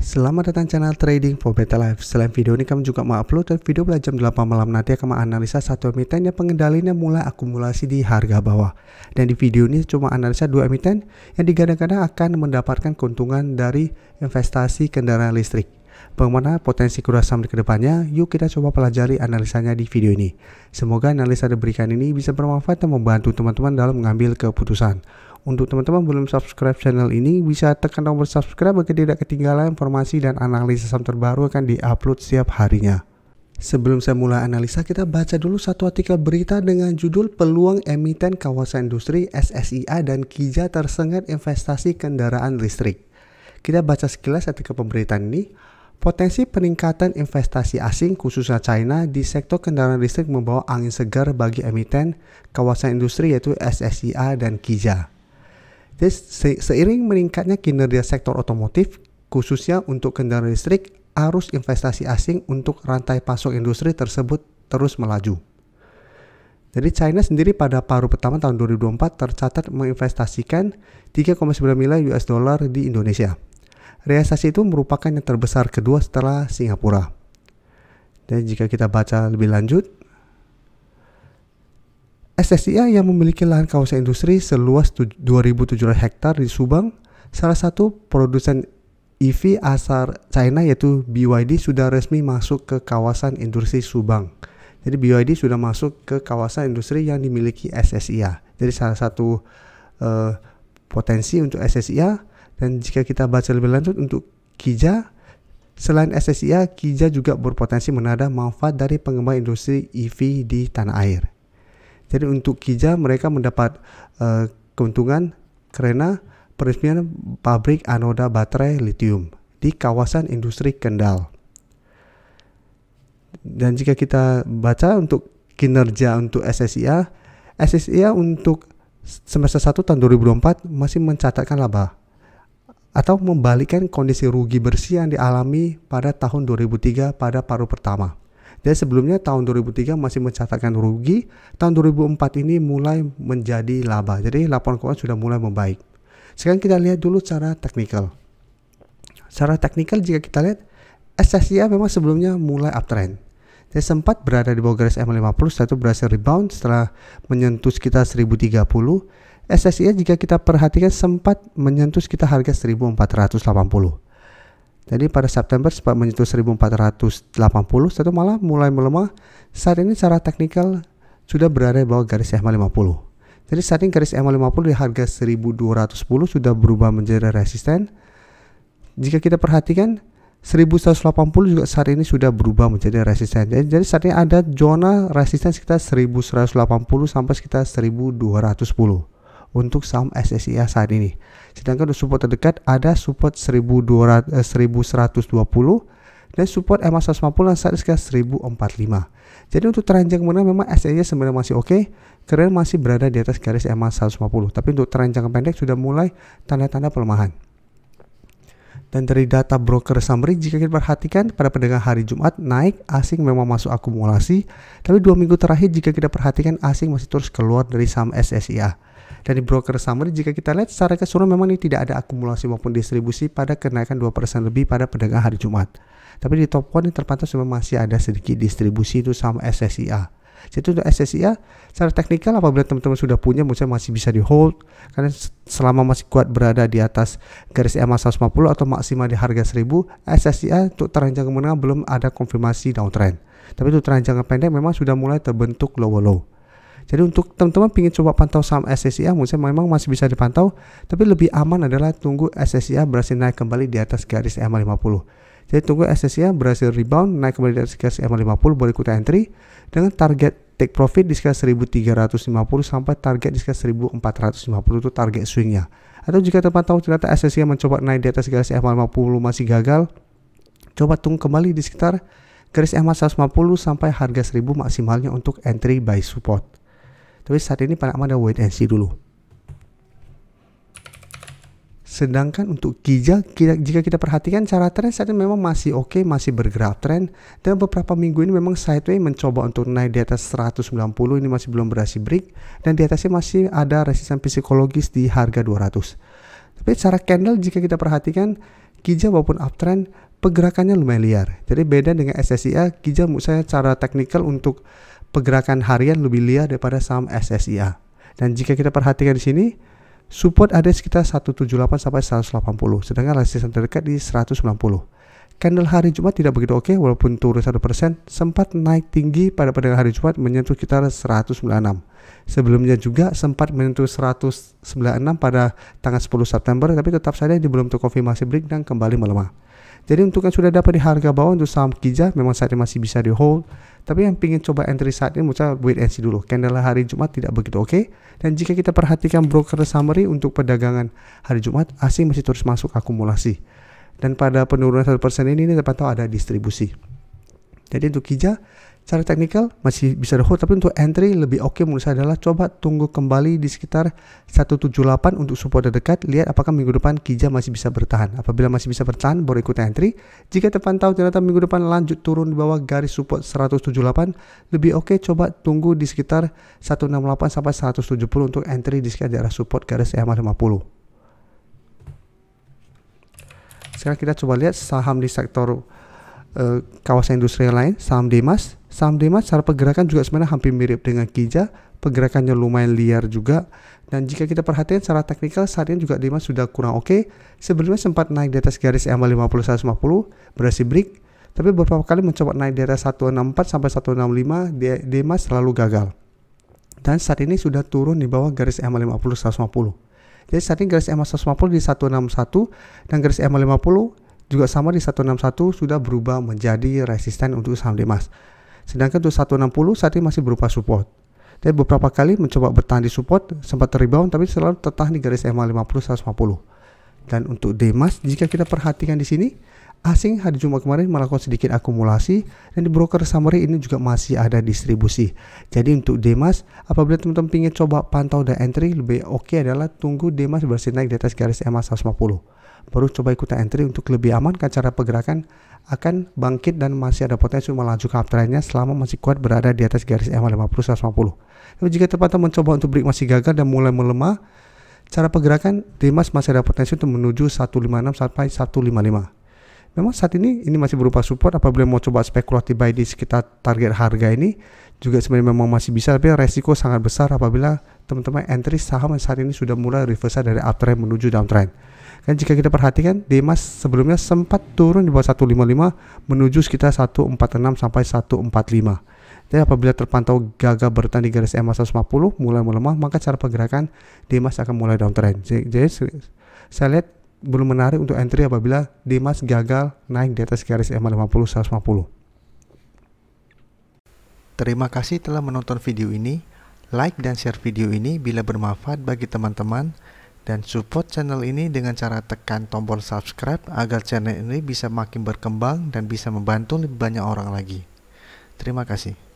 Selamat datang channel Trading for Better Life. Selain video ini kami juga mengupload video pada jam 8 malam nanti akan menganalisa satu emiten yang pengendalinya mulai akumulasi di harga bawah. Dan di video ini cuma analisa dua emiten yang digadang-gadang akan mendapatkan keuntungan dari investasi kendaraan listrik. Bagaimana potensi kedua saham ke depannya? Yuk kita coba pelajari analisanya di video ini. Semoga analisa yang diberikan ini bisa bermanfaat dan membantu teman-teman dalam mengambil keputusan. Untuk teman-teman belum subscribe channel ini, bisa tekan tombol subscribe agar tidak ketinggalan informasi dan analisa saham terbaru akan diupload setiap harinya. Sebelum saya mulai analisa, kita baca dulu satu artikel berita dengan judul Peluang Emiten Kawasan Industri SSIA dan Kija Tersengat Investasi Kendaraan Listrik. Kita baca sekilas artikel pemberitaan ini. Potensi peningkatan investasi asing khususnya China di sektor kendaraan listrik membawa angin segar bagi emiten kawasan industri yaitu SSIA dan Kija. Jadi, seiring meningkatnya kinerja sektor otomotif, khususnya untuk kendaraan listrik, arus investasi asing untuk rantai pasok industri tersebut terus melaju. Jadi China sendiri pada paruh pertama tahun 2024 tercatat menginvestasikan 3,9 miliar US dollar di Indonesia. Realisasi itu merupakan yang terbesar kedua setelah Singapura. Dan jika kita baca lebih lanjut, SSIA yang memiliki lahan kawasan industri seluas 2.700 hektar di Subang, salah satu produsen EV asal China yaitu BYD sudah resmi masuk ke kawasan industri Subang. Jadi BYD sudah masuk ke kawasan industri yang dimiliki SSIA. Jadi salah satu potensi untuk SSIA. Dan jika kita baca lebih lanjut untuk Kija, selain SSIA, Kija juga berpotensi menada manfaat dari pengembangan industri EV di tanah air. Jadi untuk Kija mereka mendapat keuntungan karena peresmian pabrik anoda baterai litium di kawasan industri Kendal. Dan jika kita baca untuk kinerja untuk SSIA untuk semester 1 tahun 2024 masih mencatatkan laba atau membalikkan kondisi rugi bersih yang dialami pada tahun 2003 pada paruh pertama. Dan sebelumnya tahun 2003 masih mencatatkan rugi, tahun 2004 ini mulai menjadi laba. Jadi laporan keuangan sudah mulai membaik. Sekarang kita lihat dulu secara teknikal. Secara teknikal jika kita lihat, SSIA memang sebelumnya mulai uptrend. Jadi sempat berada di bawah garis EMA 50, setelah itu berhasil rebound setelah menyentuh sekitar 1030. SSIA jika kita perhatikan sempat menyentuh sekitar harga 1480. Jadi pada September sempat menyentuh 1480, setelah itu malah mulai melemah. Saat ini secara teknikal sudah berada di bawah garis EMA 50. Jadi saat ini garis EMA 50 di harga 1210 sudah berubah menjadi resisten. Jika kita perhatikan 1180 juga saat ini sudah berubah menjadi resisten. Jadi saat ini ada zona resisten sekitar 1180 sampai sekitar 1210 untuk saham SSIA saat ini. Sedangkan untuk support terdekat ada support 1120 dan support EMA 150 yang saat ini sekitar 1045. Jadi untuk tren jangka menengah memang SSIA sebenarnya masih oke karena masih berada di atas garis EMA 150. Tapi untuk tren jangka pendek sudah mulai tanda-tanda pelemahan. Dan dari data broker summary jika kita perhatikan pada perdagangan hari Jumat naik, asing memang masuk akumulasi. Tapi 2 minggu terakhir jika kita perhatikan asing masih terus keluar dari saham SSIA. Dan di broker summary jika kita lihat secara keseluruhan memang ini tidak ada akumulasi maupun distribusi pada kenaikan 2% lebih pada perdagangan hari Jumat. Tapi di top 1 ini terpantau masih ada sedikit distribusi itu saham SSIA. Jadi untuk SSIA secara teknikal apabila teman-teman sudah punya misalnya masih bisa di hold karena selama masih kuat berada di atas garis EMA 150 atau maksimal di harga 1000, SSIA untuk tren jangka menengah belum ada konfirmasi downtrend. Tapi untuk tren jangka pendek memang sudah mulai terbentuk lower low. Jadi untuk teman-teman ingin coba pantau saham SSIA memang masih bisa dipantau, tapi lebih aman adalah tunggu SSIA berhasil naik kembali di atas garis EMA 50. Jadi tunggu SSIA berhasil rebound naik kembali di atas garis EMA 50 boleh ikutan entry dengan target take profit di sekitar 1350 sampai target di sekitar 1450 itu target swingnya. Atau jika terpantau ternyata SSIA mencoba naik di atas garis EMA 50 masih gagal, coba tunggu kembali di sekitar garis EMA 150 sampai harga 1000 maksimalnya untuk entry buy support. Tapi saat ini paling aman ada wait and see dulu. Sedangkan untuk Kija, jika kita perhatikan cara tren saat ini memang masih oke, masih bergerak tren. Dan beberapa minggu ini memang sideways mencoba untuk naik di atas 190, ini masih belum berhasil break. Dan di atasnya masih ada resisten psikologis di harga 200. Tapi secara candle jika kita perhatikan, Kijang walaupun uptrend, pergerakannya lumayan liar. Jadi beda dengan SSIA, Kijang menurut saya cara teknikal untuk pergerakan harian lebih liar daripada saham SSIA. Dan jika kita perhatikan di sini, support ada sekitar 178 sampai 180, sedangkan resistensi terdekat di 190. Candle hari Jumat tidak begitu oke, walaupun turun 1%, sempat naik tinggi pada perdagangan hari Jumat menyentuh sekitar 196. Sebelumnya juga sempat menyentuh 196 pada tanggal 10 September, tapi tetap saja belum terkonfirmasi break dan kembali melemah. Jadi untuk yang sudah dapat di harga bawah untuk saham Kijang memang saat ini masih bisa di hold, tapi yang ingin coba entry saat ini menurut saya wait and see dulu. Candle hari Jumat tidak begitu oke, dan jika kita perhatikan broker summary untuk perdagangan hari Jumat, asing masih terus masuk akumulasi. Dan pada penurunan 1% ini terpantau ada distribusi. Jadi untuk Kijang secara teknikal masih bisa di hold, tapi untuk entry lebih oke menurut saya adalah coba tunggu kembali di sekitar 178 untuk support terdekat. Lihat apakah minggu depan Kijang masih bisa bertahan. Apabila masih bisa bertahan baru ikut entry. Jika terpantau ternyata minggu depan lanjut turun di bawah garis support 178, lebih oke coba tunggu di sekitar 168 sampai 170 untuk entry di sekitar daerah support garis EMA 50. Sekarang kita coba lihat saham di sektor kawasan industri yang lain. Saham Demas secara pergerakan juga sebenarnya hampir mirip dengan Kijang, pergerakannya lumayan liar juga. Dan jika kita perhatikan secara teknikal saat ini juga Demas sudah kurang oke. Sebelumnya sempat naik di atas garis EMA 50 150, berhasil break, tapi beberapa kali mencoba naik di atas 164 sampai 165, Demas selalu gagal. Dan saat ini sudah turun di bawah garis EMA 50 150. Jadi saat ini garis EMA 150 di 161 dan garis EMA 50 juga sama di 161 sudah berubah menjadi resisten untuk saham Demas. Sedangkan untuk 160 saat ini masih berupa support. Jadi beberapa kali mencoba bertahan di support, sempat rebound tapi selalu tertahan di garis EMA 50 150. Dan untuk Demas jika kita perhatikan di sini, asing hari Jumat kemarin melakukan sedikit akumulasi dan di broker summary ini juga masih ada distribusi. Jadi untuk Demas apabila teman-teman ingin coba pantau dan entry lebih oke adalah tunggu Demas berhasil naik di atas garis EMA 150. Baru coba ikutan entry untuk lebih aman kan cara pergerakan akan bangkit dan masih ada potensi melaju ke uptrendnya selama masih kuat berada di atas garis EMA 50 150. Tapi jika terpantau mencoba untuk break masih gagal dan mulai melemah, cara pergerakan Demas masih ada potensi untuk menuju 156 sampai 155. Memang saat ini masih berupa support. Apabila mau coba spekulatif buy di sekitar target harga ini juga sebenarnya memang masih bisa, tapi resiko sangat besar apabila teman-teman entry saham saat ini sudah mulai reversal dari uptrend menuju downtrend. Dan jika kita perhatikan Demas sebelumnya sempat turun di bawah 155 menuju sekitar 146 sampai 145. Jadi apabila terpantau gagal bertahan di garis EMA 150 mulai melemah, maka cara pergerakan Demas akan mulai downtrend. Jadi saya lihat belum menarik untuk entry apabila Demas gagal naik di atas garis EMA 50 150. Terima kasih telah menonton video ini. Like dan share video ini bila bermanfaat bagi teman-teman. Dan support channel ini dengan cara tekan tombol subscribe agar channel ini bisa makin berkembang dan bisa membantu lebih banyak orang lagi. Terima kasih.